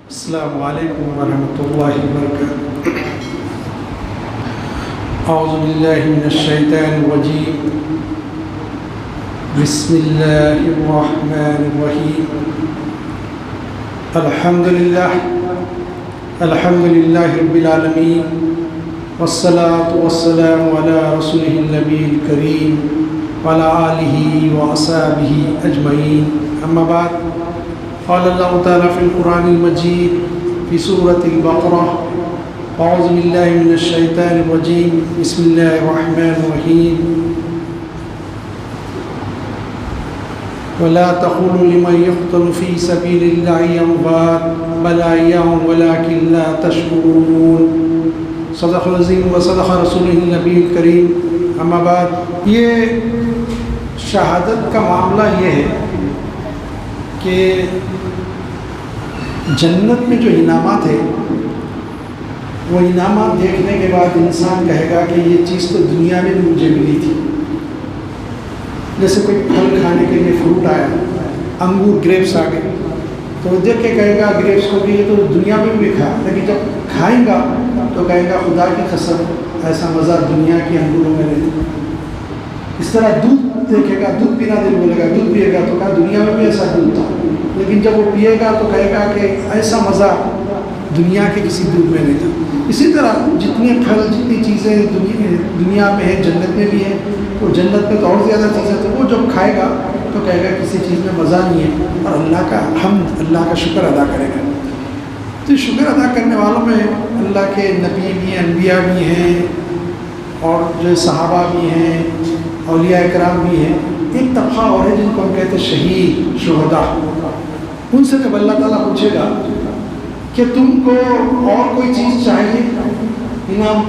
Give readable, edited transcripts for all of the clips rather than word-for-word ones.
السلام علیکم ورحمۃ اللہ وبرکاتہ۔ اعوذ باللہ من الشیطان الرجیم، بسم اللہ الرحمن الرحیم۔ الحمد للہ رب العالمین، والصلاة والسلام علی رسولہ النبی الکریم وعلی آلہ وأصحابہ اجمعین، اما بعد۔ قال اللہ تعالیٰ فی القرآن المجید فی سورۃ البقرہ، اعوذ باللہ من الشیطان الرجیم، بسم اللہ الرحمن الرحیم۔ ولا تقولوا لمن يقتل في سبيل الله اموات بل احياء ولكن لا تشعرون۔ صدق العظیم وصدق رسولہ النبی الکریم، اما بعد۔ یہ شہادت کا معاملہ یہ ہے کہ جنت میں جو انعامات ہیں وہ انعامات دیکھنے کے بعد انسان کہے گا کہ یہ چیز تو دنیا میں بھی مجھے ملی تھی۔ جیسے کوئی پھل کھانے کے لیے فروٹ آیا، انگور گریپس آ گئے، تو وہ دیکھ کے کہے گا گریپس کو کہ یہ تو دنیا میں بھی کھا، لیکن جب کھائیں گا تو کہے گا خدا کی قسم ایسا مزہ دنیا کے انگوروں میں نہیں۔ اس طرح دودھ دیکھے گا، دودھ پینا دل بولے گا، دودھ پیے گا تو کہا دنیا میں بھی ایسا دودھ تھا، لیکن جب وہ پیے گا تو کہے گا کہ ایسا مزہ دنیا کے کسی دودھ میں نہیں تھا۔ اسی طرح جتنے پھل جتنی چیزیں دنیا میں ہیں جنت میں بھی ہیں، تو جنت میں تو اور زیادہ چیزیں، تو وہ جب کھائے گا تو کہے گا کسی چیز میں مزہ نہیں ہے، اور اللہ کا حمد، اللہ کا شکر ادا کرے گا۔ تو شکر ادا کرنے والوں میں اللہ کے نبی بھی، انبیاء بھی ہیں، اور جو صحابہ بھی ہیں، اولیاء اکرام بھی ہیں۔ ایک طبقہ اور ہے جن کو ہم کہتے ہیں شہید، شہداء۔ ان سے جب اللہ تعالیٰ پوچھے گا کہ تم کو اور کوئی چیز چاہیے انعام،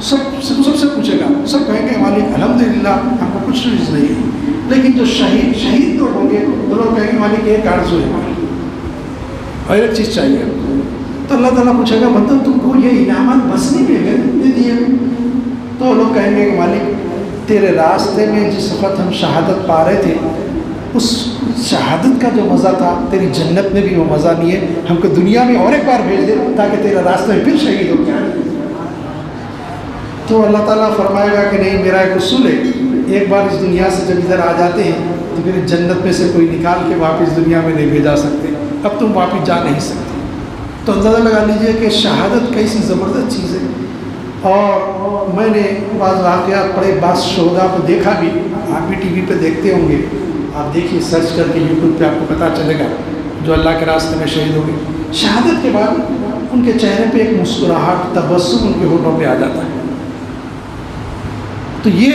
سب سے پوچھے گا، سب کہیں گے مالک الحمدللہ ہم کو کچھ چیز نہیں ہے، لیکن جو شہید لوگ ہوں گے وہ لوگ کہیں گے مالک ایک آرزو ہے اور ایک چیز چاہیے۔ تو اللہ تعالیٰ پوچھے گا مطلب تم کو یہ انعامات بس نہیں دے دیے؟ تو لوگ کہیں گے کہ مالک تیرے راستے میں جس وقت ہم شہادت پا رہے تھے اس شہادت کا جو مزہ تھا تیری جنت میں بھی وہ مزہ نہیں ہے، ہم کو دنیا میں اور ایک بار بھیج دے تاکہ تیرے راستے میں پھر شہید ہو جائے۔ تو اللہ تعالیٰ فرمائے گا کہ نہیں، میرا ایک اصول ہے، ایک بار اس دنیا سے جب ادھر آ جاتے ہیں تو پھر جنت میں سے کوئی نکال کے واپس دنیا میں نہیں بھیجا سکتے، اب تم واپس جا نہیں سکتے۔ تو اندازہ لگا لیجئے کہ شہادت کیسی زبردست چیز ہے۔ اور میں نے بعض واقعات پڑھے، بعض شہداء کو دیکھا بھی، آپ بھی ٹی وی پہ دیکھتے ہوں گے، آپ دیکھیے سرچ کر کے یوٹیوب پہ آپ کو پتہ چلے گا، جو اللہ کے راستے میں شہید ہو گئے، شہادت کے بعد ان کے چہرے پہ ایک مسکراہٹ، تبسم ان کے ہونٹوں پہ آ جاتا ہے۔ تو یہ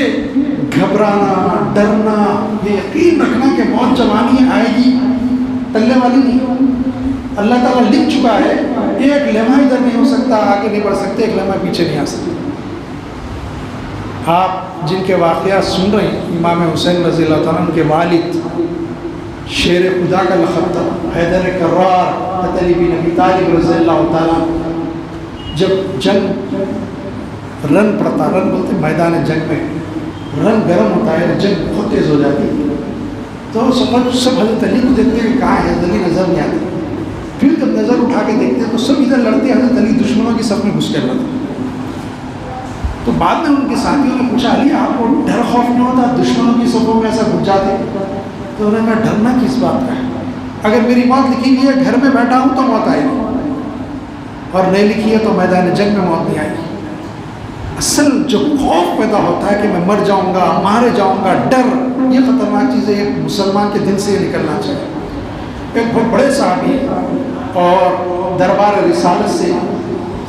گھبرانا، ڈرنا، یہ یقین رکھنا کہ موت جب آنی آئے گی، ٹلنے والی نہیں۔ اللہ تعالیٰ لکھ چکا ہے، ایک لمحہ ادھر نہیں ہو سکتا، آگے نہیں بڑھ سکتے، ایک لمحہ پیچھے نہیں آ سکتے۔ آپ جن کے واقعات سن رہے ہیں، امام حسین رضی اللہ تعالیٰ عنہ کے والد، شیر خدا کا لقب تھا، حیدر کرار قتل بن ابی طالب رضی اللہ تعالیٰ، جب جنگ رن پڑتا، رن بولتے میدان جنگ میں رن گرم ہوتا ہے، جنگ بہت تیز ہو جاتی ہے، تو سب حضرت علی کو دیکھتے ہیں، کہاں ہے علی، نظر نہیں آتی۔ پھر جب نظر اٹھا کے دیکھتے ہیں تو سب ادھر لڑتے ہیں، حضرت علی دشمنوں کی صف میں گھس کے لڑتے۔ تو بعد میں ان کے ساتھیوں نے پوچھا علی آپ کو ڈر خوف نہیں ہوتا دشمنوں کی صفوں میں ایسا گھس جاتے؟ تو انہوں نے کہا ڈرنا کس بات کا ہے، اگر میری موت لکھی ہوئی ہے گھر میں بیٹھا ہوں تو موت آئے گی، اور نہیں لکھی ہے تو میدان جنگ میں موت نہیں آئے گی۔ اصل جو خوف پیدا ہوتا ہے کہ میں مر جاؤں گا، مارے جاؤں گا، ڈر، یہ خطرناک چیز ہے، ایک مسلمان کے دل سے یہ نکلنا چاہیے۔ ایک بہت بڑے صحابی اور دربار رسالت سے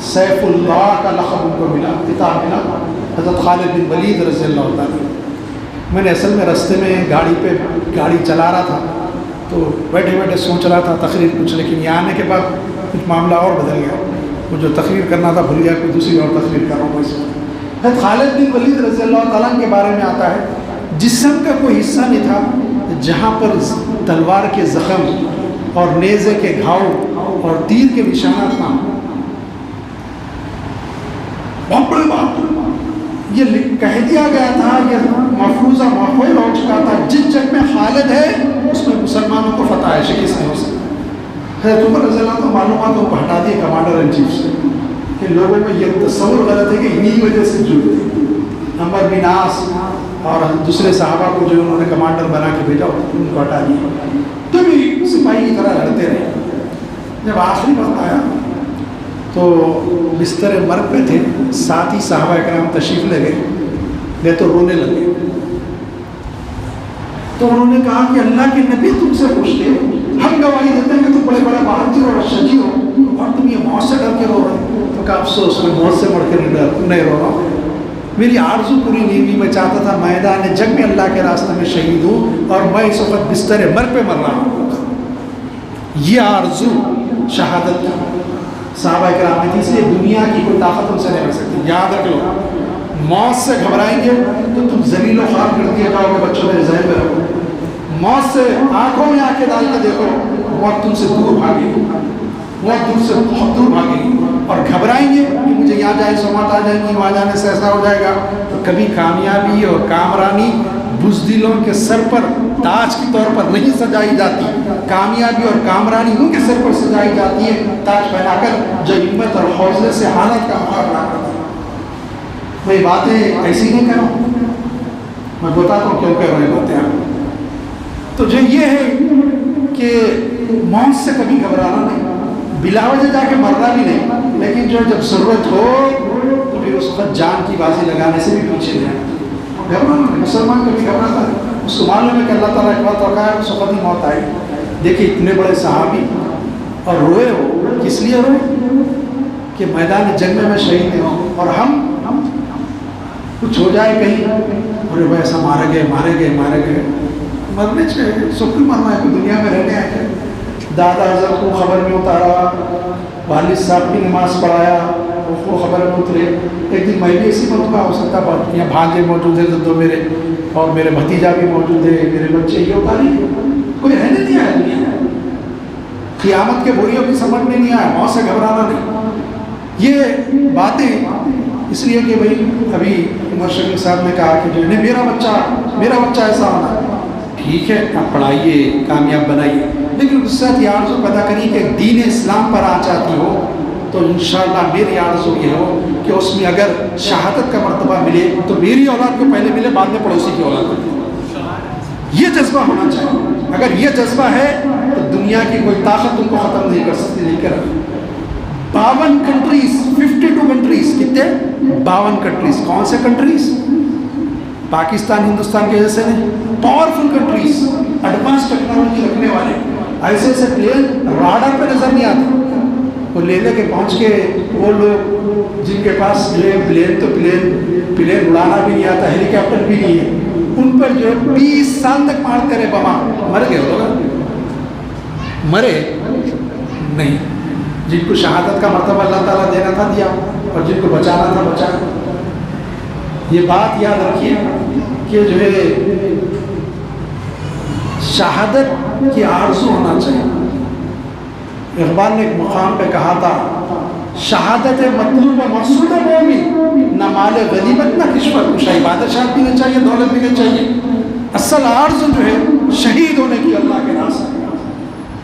سیف اللہ کا لقب ان کو ملا، خطاب ملا، حضرت خالد بن ولید رضی اللہ تعالیٰ۔ میں نے اصل میں راستے میں گاڑی چلا رہا تھا، تو بیٹھے بیٹھے سوچ رہا تھا تقریر کچھ، لیکن یہاں آنے کے بعد کچھ معاملہ اور بدل گیا، وہ جو تقریر کرنا تھا بھول گیا، کوئی دوسری اور تقریر کر رہا ہوں۔ اس وقت حضرت خالد بن ولید رضی اللہ تعالیٰ کے بارے میں آتا ہے، جسم کا کوئی حصہ نہیں تھا جہاں پر تلوار کے زخم اور نیزے کے گھاؤ اور تیر کے نشانات نہ ہوں۔ بہت بڑی بات، یہ کہہ دیا گیا تھا، یہ محفوظہ ماحول ہو چکا تھا، جس جنگ میں خالد ہے اس میں مسلمانوں کو فتح ہے، شکست نہیں ہو سکتی۔ حضرت عمر رضی اللہ عنہ معلوماتوں کو ہٹا دیے کمانڈر ان چیف سے کہ لوگوں میں یہ تصور غلط ہے کہ انہی وجہ سے جھوٹ تھے. عمر بن عاص اور دوسرے صحابہ کو جو انہوں نے کمانڈر بنا کے بھیجا ان کو ہٹا دیا. تو بھی سپاہی کی طرح لڑتے رہے. جب آخری وقت آیا تو بستر مرگ پہ تھے, ساتھ ہی صحابہ کرام تشریف لے گئے تو رونے لگے. تو انہوں نے کہا کہ اللہ کے نبی تم سے پوچھتے, ہم گواہی دیتے ہیں کہ تم بڑے بڑے بہادر اور شجاع ہو اور تم یہ موت سے ڈر کے رو رہے ہو. تو کہا افسوس, میں موت سے مڑ کے نہیں رو رہا ہوں, میری آرزو پوری نہیں ہوئی. میں چاہتا تھا میدان جنگ میں اللہ کے راستے میں شہید ہوں اور میں اس وقت بستر مرگ پہ مر رہا ہوں. یہ آرزو شہادت کی صحابہ کرام میں تھی, اس لیے دنیا کی کوئی طاقت ان سے نہیں رکھ سکتی. یاد رکھ لو, موت سے گھبرائیں گے تو تم ذلیل و خوار کر دیے جاؤ گے. بچوں میرے ذہن میں رکھو, موت سے آنکھوں میں آنکھیں ڈال کے دیکھو, موت تم سے دور بھاگے گی, موت دور سے بہت دور بھاگے گی. اور گھبرائیں گے کہ مجھے یہاں جائے سو موت آ جائے گی, وہاں جانے سے ایسا ہو جائے گا. تو کبھی کامیابی اور کامرانی بزدلوں کے سر پر تاج کی طور پر نہیں سجائی جاتی, کامیابی اور کامرانی ان کے سر پر سجائی جاتی ہے تاج پہنا کر, جو ہمت اور حوصلے سے حالت کا مقابلہ کرتا ہے. میں باتیں ایسی نہیں کر رہا ہوں, میں بتاتا ہوں کیوں کہہ رہے باتیں آپ. تو جو یہ ہے کہ موت سے کبھی گھبرانا نہیں, بلا وجہ جا کے مرنا بھی نہیں, لیکن جو جب ضرورت ہو تو پھر اس وقت جان کی بازی لگانے سے بھی پیچھے نہیں. گھبرانا نہیں, مسلمان کبھی گھبراتا ہے, اس کو معلوم ہے کہ اللہ تعالیٰ ایک بات رکھا ہے, اس وقت ہی موت آئی. دیکھیے اتنے بڑے صحابی اور روئے ہو, کس لیے روئے کہ میدان جنگ میں شہید ہوں, اور ہم کچھ ہو جائے کہیں, ارے وہ ایسا مارے گئے. مرنے چاہیے, سب کو مرنا ہے, کوئی دنیا میں رہنے آئے. دادا حضرت کو خبر میں اتارا, والد صاحب کی نماز پڑھایا, وہ خبر میں اترے. ایک دن میں بھی ایسی مرتبہ ہو سکتا, یہاں بھانجے موجود ہیں دو میرے, اور میرے بھتیجا بھی موجود ہے, میرے بچے, یہ ہوتا نہیں, کوئی رہنے نہیں آیا دنیا میں. قیامت کے بوریوں کی سمجھ میں نہیں آیا, موت سے گھبرانا نہیں. یہ باتیں اس لیے کہ بھائی ابھی عمر شفیق صاحب نے کہا کہ جو میرا بچہ ایسا ہونا, ٹھیک ہے آپ پڑھائیے, کامیاب بنائیے, لیکن اس سے یہ آرزو پیدا کریے کہ دین اسلام پر آ چاہتی ہو تو انشاءاللہ میری آرزو یہ ہو کہ اس میں اگر شہادت کا مرتبہ ملے تو میری اولاد کو پہلے ملے, بعد میں پڑوسی کی اولاد کو ملے. یہ جذبہ ہونا چاہیے. اگر یہ جذبہ ہے تو دنیا کی کوئی طاقت تم کو ختم نہیں کر سکتی. نہیں کر 52 کنٹریز, 52 کنٹریز, کتنے 52 کنٹریز. کون سے کنٹریز؟ پاکستان ہندوستان کے جیسے نہیں, پاورفل کنٹریز, ایڈوانس ٹیکنالوجی رکھنے والے. ایسے ایسے پلین راڈار پہ نظر نہیں آتے, وہ لے کے پہنچ کے وہ لوگ جن کے پاس پلین اڑانا بھی نہیں آتا, ہیلی کاپٹر بھی نہیں ہے, ان پر جو 20 سال تک مارتے رہے بما, مر گئے ہوگا, مرے نہیں. جن کو شہادت کا مرتبہ اللہ تعالیٰ دینا تھا دیا, اور جن کو بچانا تھا بچانا. یہ بات یاد رکھیے کہ جو ہے شہادت کی آرزو ہونا چاہیے. اقبال نے ایک مقام پہ کہا تھا, شہادت مطلوب و مقصود مومن, نہ مال غنیمت نہ کشور کشائی. بادشاہ بھی نہیں چاہیے, دولت بھی نہیں چاہیے, اصل آرزو جو ہے شہید ہونے کی اللہ کے راستے.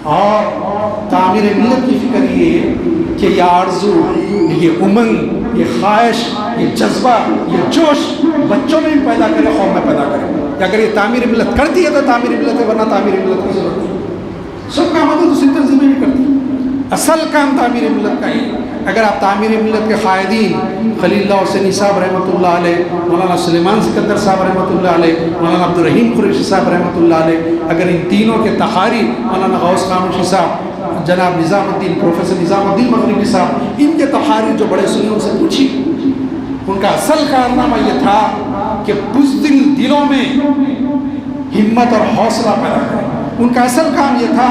اور تعمیر ملت کی فکر یہ ہے کہ یہ آرزو, یہ امنگ, یہ خواہش, یہ جذبہ, یہ جوش بچوں میں بھی پیدا کرے, قوم میں پیدا کرے. اگر یہ تعمیر ملت کرتی ہے تو تعمیر ملت ہے, ورنہ تعمیر ملت کی ضرورت نہیں. سب کام ہوتا ہے تو سنتر ذمہ بھی کرتی ہے. اصل کام تعمیر ملت کا ہی. اگر آپ تعمیر ملت کے قائدین خلیل اللہ حسینی صاحب رحمۃ اللہ علیہ, مولانا سلیمان سکندر صاحب رحمۃ اللہ علیہ, مولانا عبدالرحیم قریشی صاحب رحمۃ اللہ علیہ, اگر ان تینوں کے تقاری مولانا غوث خاموشی صاحب, جناب نظام الدین, پروفیسر نظام الدین مغربی صاحب, ان کے تقاری جو بڑے سنی ان سے پوچھی, ان کا اصل کارنامہ یہ تھا کہ بزدل دلوں میں ہمت اور حوصلہ پیدا کرے. ان کا اصل کام یہ تھا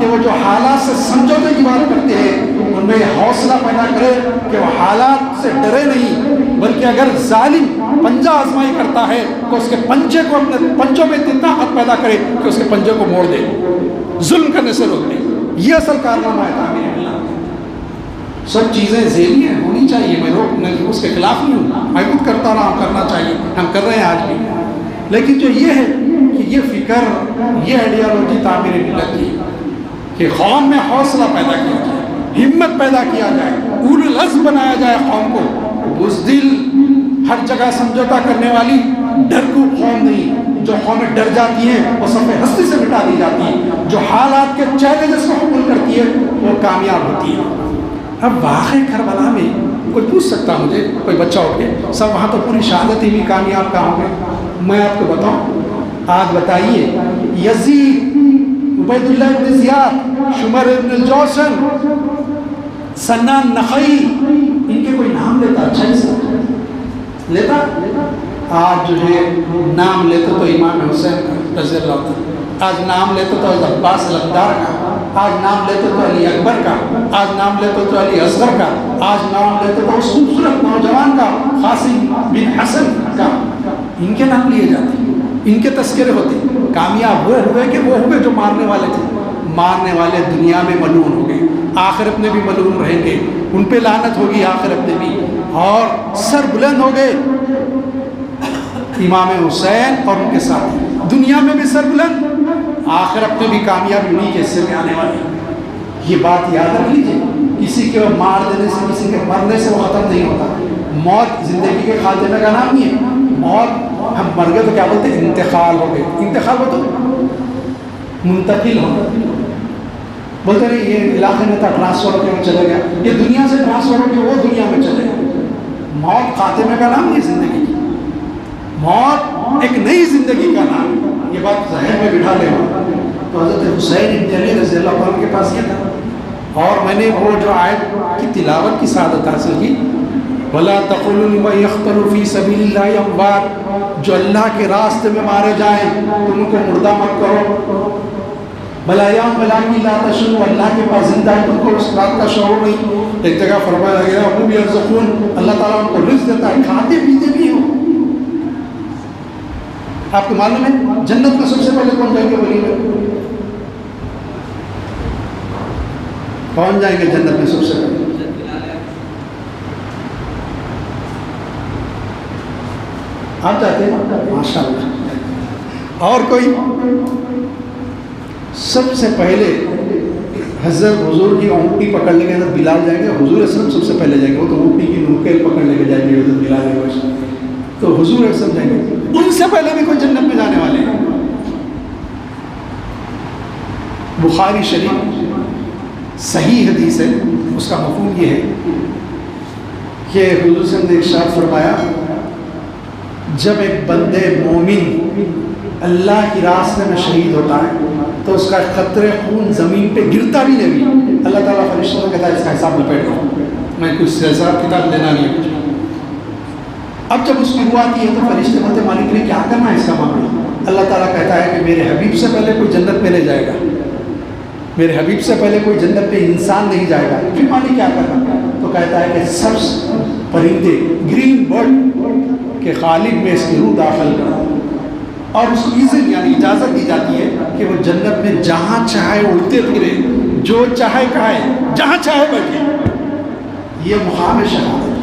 کہ وہ جو حالات سے سمجھوتے کی بات کرتے ہیں ان میں حوصلہ پیدا کرے کہ وہ حالات سے ڈرے نہیں, بلکہ اگر ظالم پنجہ آزمائی کرتا ہے تو اس کے پنجے کو اپنے پنجوں میں اتنی طاقت پیدا کرے کہ اس کے پنجے کو موڑ دے, ظلم کرنے سے روک دے. یہ اصل کارنامہ ہے تعمیر ملت. سب چیزیں ذیلی ہیں, ہونی چاہیے, میں اس کے خلاف نہیں ہوں, میں خود کرتا رہا ہوں, کرنا چاہیے, ہم کر رہے ہیں آج بھی. لیکن جو یہ ہے کہ یہ فکر, یہ آئیڈیالوجی تعمیر ملت کی کہ قوم میں حوصلہ پیدا کیا جائے، ہمت پیدا کیا جائے، اول الغزب بنایا جائے قوم کو، بزدل، ہر جگہ سمجھوتا کرنے والی، ڈرکو قوم نہیں۔ جو قومیں ڈر جاتی ہیں وہ صف ہستی سے مٹا دی جاتی ہیں، جو حالات کے چیلنجز کو قبول کرتی ہے وہ کامیاب ہوتی ہے۔ اب واقعی کربلا میں کوئی پوچھ سکتا مجھے، کوئی بچہ اٹھ کے سب وہاں تو پوری شہادت ہی بھی کامیاب کہاں ہوں گے؟ میں آپ کو بتاؤں، آج بتائیے یزید، عبید اللہ بن زیاد، شمر بن الجوشن، سنان نخعی، ان کے کوئی نام لیتا؟ اچھا ہی لیتا؟ آج جو ہے نام لیتے تو امام حسین رضی اللہ عنہ، آج نام لیتے تو عباس الامدار کا، آج نام لیتے تو علی اکبر کا، آج نام لیتے تو علی اصغر کا، آج نام لیتے تو اس خوبصورت نوجوان کا، قاسم بن حسن کا، ان کے نام لیے جاتے ہیں، ان کے تذکرے ہوتے۔ کامیاب وہ ہوئے کہ وہ ہوئے جو مارنے والے تھے؟ مارنے والے دنیا میں ملعون ہو گئے، آخرت میں بھی ملعون رہیں گے، ان پہ لعنت ہوگی آخرت میں بھی، اور سر بلند ہو گئے امام حسین اور ان کے ساتھ، دنیا میں بھی سر بلند، آخرت میں بھی کامیابی انہی کے حصے میں آنے والی۔ یہ بات یاد رکھ لیجیے، کسی کے مار دینے سے، کسی کے مرنے سے وہ ختم نہیں ہوتا۔ موت زندگی کے خاتمے کا نام نہیں ہے۔ موت، ہم مر گئے تو کیا بولتے ہیں؟ انتقال ہو گئے۔ انتقال ہو تو منتقل ہونا، بولتے نہیں یہ علاقے میں تھا ٹرانسفر ہو کے وہ چلے گیا، یہ دنیا سے ٹرانسفر ہو کے وہ دنیا میں چلے گیا۔ موت خاتمے کا نام نہیں، زندگی کی موت ایک نئی زندگی کا نام ہے۔ یہ بات ذہن میں بٹھا لے۔ تو حضرت حسین ابن علی رضی اللہ عنہ کے پاس کیا تھا، اور میں نے وہ جو آیت کی تلاوت کی سعادت حاصل کی، وَلَا تَقُولُوا لِمَن يَقْتَلُ فِي سَبِيلِ اللَّهِ أَمْوَاتٌ، جو اللہ کے راستے میں مارے جائیں تم ان کو مردہ مت کرو، بل احیاء وَلَٰكِن لَا تَشْعُرُونَ، اللہ کے پاس زندہ ہے تم کو اس بات کا شعور نہیں۔ ایک جگہ فرمایا گیا وَهُمْ يَرْزُقُونَ، اللہ تعالیٰ ان کو رزق دیتا ہے، کھاتے پیتے بھی ہو۔ آپ کو معلوم ہے جنت میں سب سے پہلے کون جائیں گے؟ ولی میں کون جائیں گے جنت میں سب سے پہلے؟ آپ جاتے ہیں؟ ماشاء اللہ۔ اور کوئی؟ سب سے پہلے حضرت حضور کی اونٹی پکڑنے کے اندر بلال جائیں گے، حضور اسلام سب سے پہلے جائیں گے، وہ تو اونٹی کی نوکیل پکڑ لے کے جائیں گے حضرت بلال ہے، تو حضور اسلام جائیں گے، ان سے پہلے بھی کوئی جنت میں جانے والے ہیں۔ بخاری شریف صحیح حدیث ہے، اس کا مفہوم یہ ہے کہ حضور صلی اللہ علیہ وسلم نے ارشاد فرمایا، جب ایک بندے مومن اللہ کی راستے میں شہید ہوتا ہے تو اس کا قطرے خون زمین پہ گرتا بھی نہیں، اللہ تعالیٰ فرشتوں کو کہتا ہے اس کا حساب لپیٹ لو، میں کچھ حساب کتاب لینا نہیں ہے۔ اب جب اس کی روح آتی ہے تو فرشتے بولتے مالک نے کیا کرنا ہے اس کا معاملہ؟ اللہ تعالیٰ کہتا ہے کہ میرے حبیب سے پہلے کوئی جنت میں نہیں جائے گا، میرے حبیب سے پہلے کوئی جنت میں انسان نہیں جائے گا، پھر مالک کیا کرنا؟ تو کہتا ہے کہ سبز پرندے، گرین برڈ کے خالق میں اس کی روح داخل کرو، اور اس کو اذن یعنی اجازت دی جاتی ہے کہ وہ جنت میں جہاں چاہے اڑتے پھرے، جو چاہے کھائے، جہاں چاہے بیٹھے۔ یہ مقام شہادت،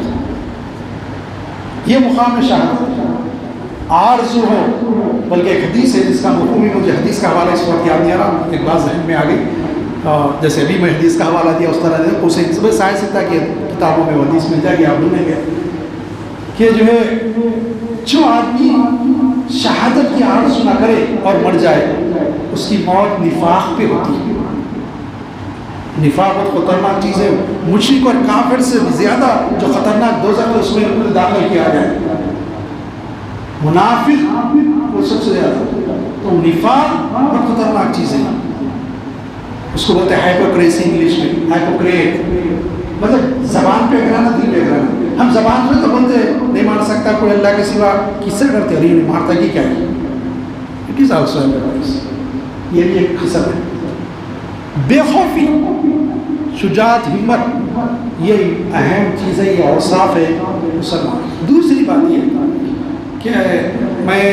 یہ مقام شہادت آرزو ہو۔ بلکہ ایک حدیث ہے جس کا مفہوم ہی مجھے حدیث کا حوالہ اس وقت یاد نہیں آ رہا، ایک بات ذہن میں آ گئی، جیسے ابھی میں حدیث کا حوالہ دیا اس طرح دیا، اسے صبح سائے سکتا کہ کتابوں میں حدیث مل جائے گی، آپ ڈھونڈیں گے کہ جو ہے جو آدمی شہادت کی آرزو نہ کرے اور مر جائے اس کی موت نفاق پہ ہوتی ہے۔ نفاق بہت خطرناک چیز ہے، مشرک اور کافر سے زیادہ جو خطرناک دوزخ ہے اس میں داخل کیا جائے، منافق وہ سب سے زیادہ۔ تو نفاق بہت خطرناک چیز ہے، اس کو بولتے ہیں ہائپوکریسی انگلش میں، ہائپوکریٹ، مطلب زبان پہ کرانا دل پہ کرانا۔ ہم زبان میں تو بولتے نہیں مان سکتا کوئی اللہ کے سوا، کس سے ڈرتے؟ ارے نہیں مارتا کی کیا ہے، اٹ از آلسو یہ بھی ایک قسم ہے۔ بے خوفی، شجاعت، ہمت، یہ اہم چیز ہے، یہ اوصاف ہے مسلمان۔ دوسری بات یہ کہ میں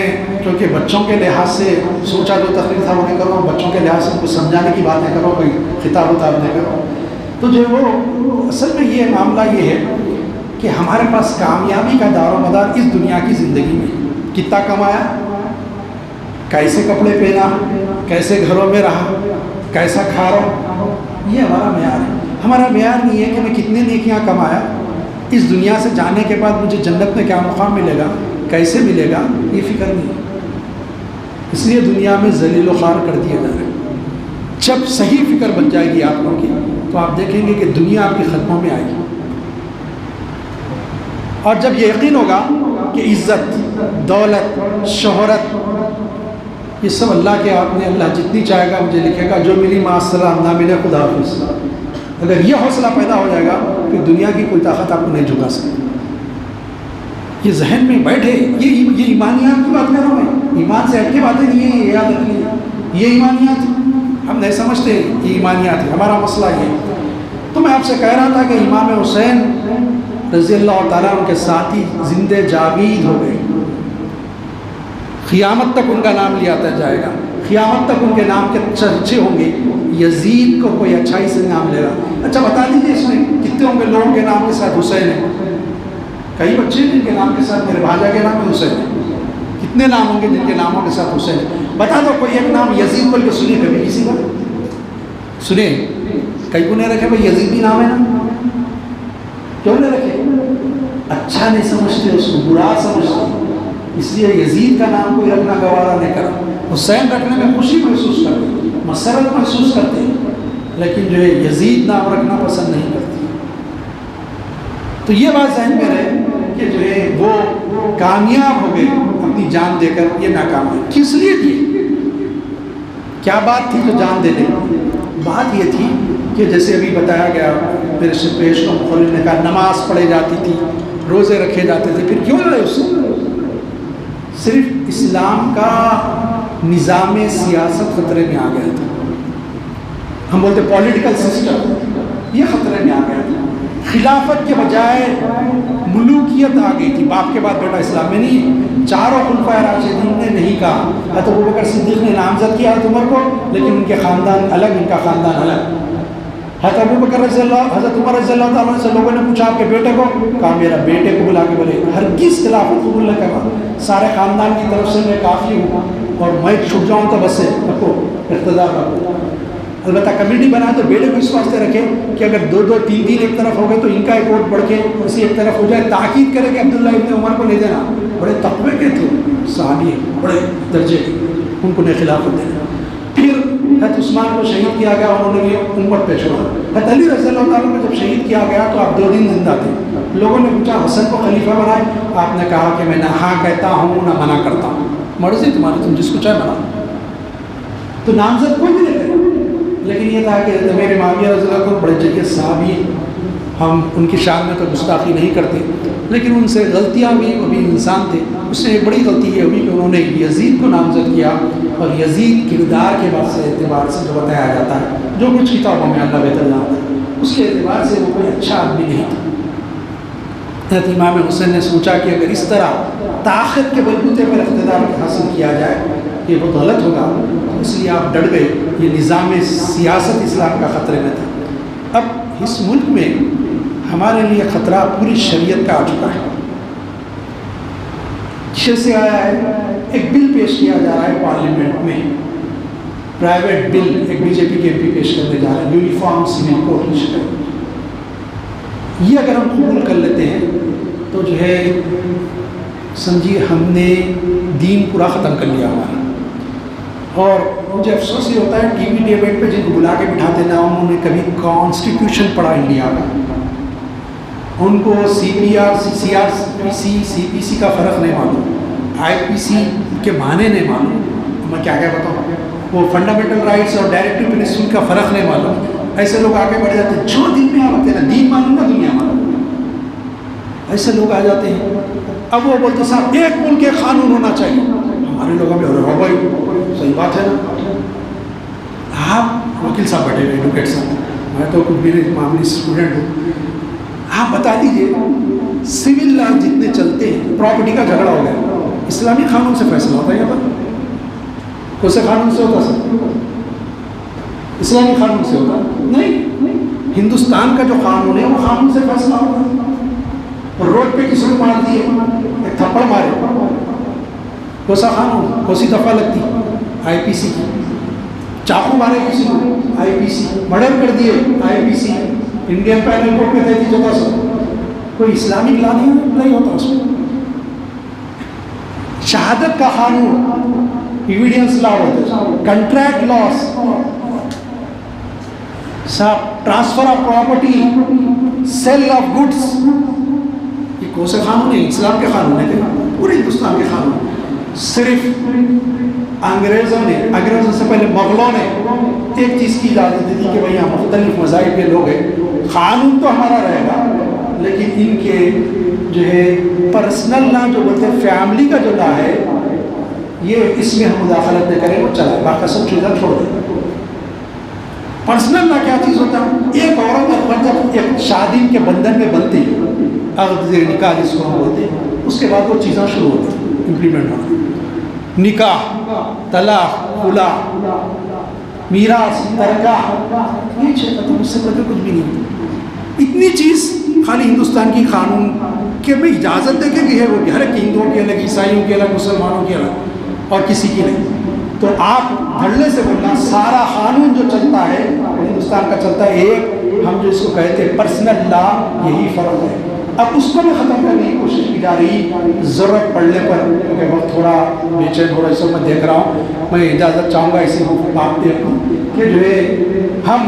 کیونکہ بچوں کے لحاظ سے سوچا جو تقریر تھا وہ نہیں کر رہا ہوں، بچوں کے لحاظ سے کچھ سمجھانے کی بات نہیں کر رہا ہوں، کوئی خطاب اتاب نہیں کر رہا ہوں، تو جو وہ اصل میں یہ معاملہ یہ ہے کہ ہمارے پاس کامیابی کا دار و مدار اس دنیا کی زندگی میں، کتنا کمایا، کیسے کپڑے پہنا، کیسے گھروں میں رہا، کیسا کھا رہا ہوں، یہ ہمارا معیار ہے۔ ہمارا معیار نہیں ہے کہ میں کتنے نیکیاں کمایا، اس دنیا سے جانے کے بعد مجھے جنت میں کیا مقام ملے گا، کیسے ملے گا، یہ فکر نہیں ہے۔ اس لیے دنیا میں ذلیل و خوار کر دیا جا رہا ہے۔ جب صحیح فکر بن جائے گی آپ لوگوں کی تو آپ دیکھیں گے کہ دنیا آپ کی خدمتوں میں آئے گی، اور جب یہ یقین ہوگا کہ عزت، دولت، شہرت یہ سب اللہ کے ہاتھ میں، اللہ جتنی چاہے گا مجھے لکھے گا، جو ملی مع السلام، نہ ملے خدا حافظ، اگر یہ حوصلہ پیدا ہو جائے گا کہ دنیا کی کوئی طاقت آپ کو نہیں جھکا سکتی، یہ ذہن میں بیٹھے، یہ ایمانیات کی بات کر رہا ہوں میں، ایمان سے ہٹ کے باتیں نہیں ہیں، یہ یاد رکھیے، یہ ایمانیات ہم نہیں سمجھتے، یہ ایمانیات ہے، ہمارا مسئلہ یہ ہے۔ تو میں آپ سے کہہ رہا تھا کہ امام حسین رضی اللہ تعالیٰ ان کے ساتھی زندہ جاوید ہو گئے، قیامت تک ان کا نام لیا جائے گا، قیامت تک ان کے نام کے چرچے ہوں گے۔ یزید کو کوئی اچھائی سے نام لے رہا، اچھا بتا دیجیے اس میں کتنے ہوں گے لوگوں کے نام کے ساتھ حسین ہے؟ کئی بچے ہیں جن کے نام کے ساتھ، میرے بھاجا کے نام میں حسین ہے، کتنے نام ہوں گے جن کے ناموں کے ساتھ حسین ہے؟ بتا دو کوئی ایک نام یزید بول کے سنی کبھی کسی کا؟ سنے کئی کو نہیں رکھے بھائی یزید بھی نام ہے نا، کیوں نہیں رکھے؟ اچھا نہیں سمجھتے اس کو، برا سمجھتے، اس لیے یزید کا نام کوئی رکھنا گوارا نہیں کرا۔ حسین رکھنے میں خوشی محسوس کرتے، مسرت محسوس کرتے، لیکن جو ہے یزید نام رکھنا پسند نہیں کرتے۔ تو یہ بات ذہن میں رہے کہ جو ہے وہ کامیاب ہو گئے اپنی جان دے کر، یہ ناکام ہوئے۔ کس لیے دیے؟ کیا بات تھی جو جان دے دیں؟ بات یہ تھی کہ جیسے ابھی بتایا گیا، میرے سے پیش مخرج نے کہا نماز پڑھی جاتی تھی، روزے رکھے جاتے تھے، پھر کیوں لڑے اس سے؟ صرف اسلام کا نظام سیاست خطرے میں آ گیا تھا، ہم بولتے پولیٹیکل سسٹم، یہ خطرے میں آ گیا تھا۔ خلافت کے بجائے ملوکیت آ گئی تھی، باپ کے بعد بیٹا اسلام میں نہیں۔ چاروں خلفائے راشدین نے نہیں کہا، حضرت ابوبکر صدیق نے نامزد کیا حضرت عمر کو، لیکن ان کے خاندان الگ، ان کا خاندان الگ۔ حضرت ابوبکر رضی اللہ، حضرت عمر رضی اللہ تعالیٰ سے لوگوں نے پوچھا آپ کے بیٹے کو، کہا میرا بیٹے کو بلا کے بولے ہرگز خلافت قبول نہ کرنا، سارے خاندان کی طرف سے میں کافی ہوں اور میں چھٹ جاؤں تو بس سے رکھو، اقتدار رکھو۔ البتہ کمیٹی بنائے تو بیٹے کو اس واسطے رکھے کہ اگر دو دو تین تین ایک طرف ہو گئے تو ان کا ایک ووٹ بڑھ کے اسی ایک طرف ہو جائے، تاکید کرے کہ عبداللہ ابن عمر کو نہیں دینا، بڑے تقوی کے تھے صحابی، بڑے درجے کے، ان کو نہیں خلافت دینا۔ پھر حضرت عثمان کو شہید کیا گیا، انہوں نے یہ امت پہ چھوڑا۔ حضرت علی رضی اللہ تعالیٰ کو جب شہید کیا گیا تو آپ 2 دن زندہ تھے، لوگوں نے پوچھا حسن کو خلیفہ بنائے، آپ نے کہا کہ میں نہ ہاں کہتا ہوں نہ منع کرتا ہوں، مرضی تمہاری، تم جس کو چاہے بناؤ۔ تو نامزد کوئی بھی نہیں کرے، لیکن یہ تھا کہ میرے معاویہ رضی اللہ عنہ بڑے جگہ صحابی، ہم ان کی شان میں تو گستاخی نہیں کرتے، لیکن ان سے غلطیاں بھی، وہ بھی انسان تھے۔ اس سے ایک بڑی غلطی یہ ہوئی کہ انہوں نے یزید کو نامزد کیا، اور یزید کردار کے بعد سے اعتبار سے جو بتایا جاتا ہے، جو کچھ کتابوں میں اللہ بہتر جانتا ہے، اس کے اعتبار سے وہ کوئی اچھا آدمی نہیں تھا۔ حضرت امام حسین نے سوچا کہ اگر اس طرح طاقت کے بلبوتے پر اقتدار حاصل کیا جائے یہ بہت غلط ہوگا، اس لیے آپ ڈٹ گئے۔ یہ نظام سیاست اسلام کا خطرے میں تھا۔ اب اس ملک میں ہمارے لیے خطرہ پوری شریعت کا آ چکا ہے۔ سے آیا ہے، ایک بل پیش کیا جا رہا ہے پارلیمنٹ میں، پرائیویٹ بل، ایک بی جے پی کے MP پیش کرنے جا رہے ہیں، یونیفارم سول کوڈ کی شکل۔ یہ اگر ہم قبول کر لیتے ہیں تو جو ہے سمجھیے ہم نے دین پورا ختم کر لیا ہمارا۔ اور مجھے افسوس یہ ہوتا ہے ٹی وی ڈیبیٹ پہ جن کو بلا کے بٹھاتے نا، انہوں نے کبھی کانسٹیٹیوشن پڑھا انڈیا کا، ان کو CPR CPC کا فرق نہیں معلوم، IPC کے معنی نہیں معلوم، میں کیا بتاؤں، وہ فنڈامنٹل رائٹس اور ڈائریکٹو پرنسپل کا فرق نہیں معلوم۔ ایسے لوگ آگے بڑھ جاتے ہیں، جو دین میں آتے ہیں نا، دین معلوم نہ دنیا معلوم، ایسے لوگ آ جاتے ہیں۔ اب وہ بولتے صاحب ایک ملک کے قانون ہونا چاہیے، ہمارے لوگوں میں ہو بھائی صحیح بات ہے نا۔ آپ وکیل صاحب بیٹھے ہوئے، ایڈوکیٹ صاحب، میں تو کچھ بھی معمولی اسٹوڈنٹ ہوں، آپ بتا دیجئے سول لا جتنے چلتے ہیں، پراپرٹی کا جھگڑا ہو گیا، اسلامی قانون سے فیصلہ ہوتا ہے یا پر کون سے قانون سے ہوتا سر؟ اسلامی قانون سے ہوتا نہیں، ہندوستان کا جو قانون ہے وہ قانون سے فیصلہ ہوتا۔ اور روڈ پہ کسی کو مار دیے، ایک تھپڑ مارے، کون سا قانون، کون سی دفعہ لگتی؟ IPC کی۔ چاقو مارے کسی کو IPC، مرڈر کر دیے IPC، انڈین پینل کورٹ میں 33 کوئی اسلامک لا نہیں ہوتا اس میں. شہادت کا قانون ایویڈینس لا ہوتا ہے، contract laws, transfer of property, sale of goods, یہ کون سے قانون ہیں؟ اسلام کے قانون ہیں، پورے ہندوستان کے قانون. صرف انگریزوں سے پہلے مغلوں نے ایک چیز کی اجازت دی کہ بھائی یہاں مختلف مذاہب کے لوگ ہیں، قانون تو ہمارا رہے گا لیکن ان کے جو ہے پرسنل لا جو بولتے ہیں فیملی کا جو لا ہے یہ اس میں ہم مداخلت نہ کریں، وہ چلا باقی سب چیزیں چھوڑ دیں. پرسنل لا کیا چیز ہوتا ہے؟ ایک عورت جب ایک شادی کے بندھن میں بنتی ہے، عقد نکاح جس کو ہم بولتے ہیں، اس کے بعد وہ چیزیں شروع ہوتی ہیں امپلیمنٹ ہونا. نکاح، طلاق، خلا، میراث، ترکہ، یہ چیز تو اس سے بڑھ کچھ بھی نہیں. اتنی چیز خالی ہندوستان کی قانون کے میں اجازت دے کے ہے، وہ ہر ایک ہندوؤں کی الگ، عیسائیوں کی الگ، مسلمانوں کی الگ، اور کسی کی نہیں. تو آپ دھڑلے سے بولنا سارا قانون جو چلتا ہے ہندوستان کا چلتا ہے، ایک ہم جو اس کو کہتے ہیں پرسنل لا، یہی فرق ہے. اب اس کو بھی ختم کرنے کی کوشش کی جا رہی، ضرورت پڑنے پر، کیونکہ وقت تھوڑا بے چین ہو رہا ہے، اس وقت میں دیکھ رہا ہوں. میں اجازت چاہوں گا اسی بات دیکھ لوں کہ جو ہے ہم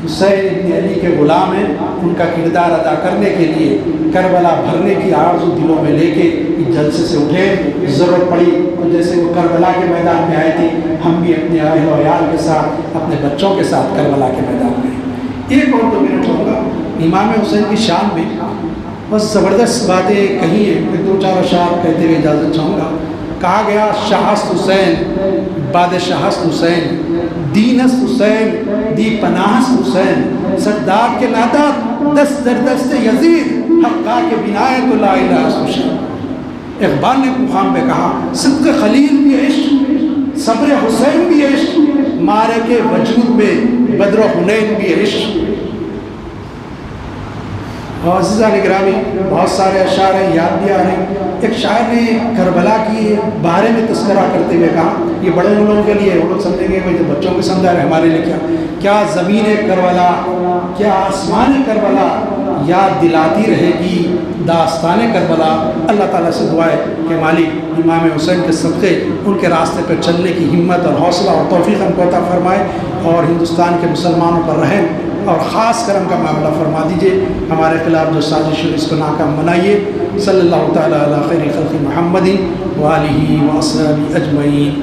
حسین ابن علی کے غلام ہیں، ان کا کردار ادا کرنے کے لیے کربلا بھرنے کی آرزو دلوں میں لے کے اس جلسے سے اٹھے. ضرورت پڑی تو جیسے وہ کربلا کے میدان میں آئے تھے، ہم بھی اپنے اہل و عیال کے ساتھ، اپنے بچوں کے ساتھ کربلا کے میدان میں. ایک اور 2 منٹ ہوگا امام حسین کی شان میں بس زبردست باتیں کہی ہیں، میں 2-4 اشعار کہتے ہوئے اجازت چاہوں گا. کہا گیا شاہست حسین باد شاہست حسین، دینست حسین دی پناہست حسین، سردار کے نادات دست در دست یزید، حقا کے بنائے تو لا الہ الا حسین. اقبال نے مقام پہ کہا صدق خلیل بھی عشق، صبر حسین بھی عشق، مارے کے وجود میں بدر و حنین بھی عشق. اور عزیزان گرامی بہت سارے اشعار ہیں، یاد بھی آ رہے ہیں. ایک شاعر نے کربلا کی بارے میں تذکرہ کرتے ہوئے کہا، یہ بڑے لوگوں کے لیے، وہ لوگ سمجھیں گے بھائی بچوں کو سمجھا رہے، ہمارے لیے کیا زمین کربلا، کیا آسمان کربلا یاد دلاتی رہے گی داستان کربلا. اللہ تعالیٰ سے دعا ہے کہ مالک امام حسین کے صدقے ان کے راستے پر چلنے کی ہمت اور حوصلہ اور توفیق ہم کو عطا فرمائے، اور ہندوستان کے مسلمانوں پر رحم اور خاص کرم کا معاملہ فرما دیجئے. ہمارے خلاف جو سازش ہے اس کو ناکام بنائیے. صلی اللہ تعالیٰ علی خیر خلق محمد وآلہ وصحبہ اجمعین.